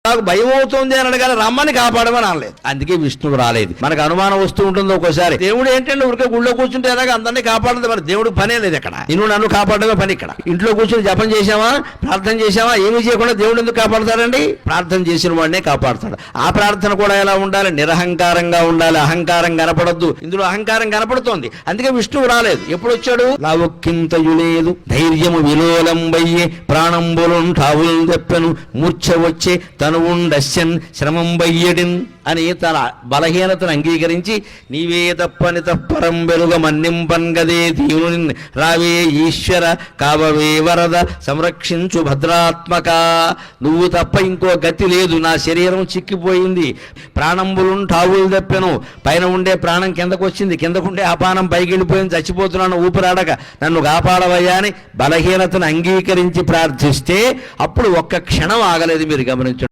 నాకు భయం అవుతుంది అని అడగాలి, రమ్మని కాపాడమని అనలేదు. అందుకే విష్ణువు రాలేదు. మనకు అనుమానం వస్తూ ఉంటుంది ఒక్కోసారి, దేవుడు ఏంటంటే ఊరికే గుళ్ళో కూర్చుంటే ఎలాగ అందరినీ కాపాడదు, మరి దేవుడు పనే లేదు ఇక్కడ. నిన్ను నన్ను కాపాడమే పని ఇక్కడ. ఇంట్లో కూర్చొని జపం చేశావా, ప్రార్థన చేశావా, ఏమీ చేయకుండా దేవుడు ఎందుకు కాపాడతాడండి? ప్రార్థన చేసిన వాడినే కాపాడతాడు. ఆ ప్రార్థన కూడా ఎలా ఉండాలి? నిరహంకారంగా ఉండాలి. అహంకారం కనపడద్దు. ఇందులో అహంకారం కనపడుతోంది. అందుకే విష్ణువు రాలేదు. ఎప్పుడు వచ్చాడు? లావొక్కింతయు లేదు, ధైర్యము విలోలంబయ్యే, ప్రాణంబులుంటావులు తెప్పెను, మూర్ఛ వచ్చే తనువుండస్యన్ శ్రమం బయ్యడిన్ అని తన బలహీనతను అంగీకరించి, నీవే తప్పని తప్పరం వెలుగ మన్నింపన్గదే దీవుని రావే ఈశ్వర కావవే వరద సంరక్షించు భద్రాత్మక. నువ్వు తప్ప ఇంకో గతి లేదు, నా శరీరం చిక్కిపోయింది, ప్రాణంబులుంటావులు తెప్పెను, పైన ఉండే ప్రాణం కిందకు వచ్చింది, కిందకుండే అపానం పైకి వెళ్ళిపోయింది, చచ్చిపోతున్నాను ఊపిరాడక, నన్ను కాపాడవయ్యా అని బలహీనతను అంగీకరించి ప్రార్థిస్తే అప్పుడు ఒక్క క్షణం ఆగలేదు. మీరు గమనించండి.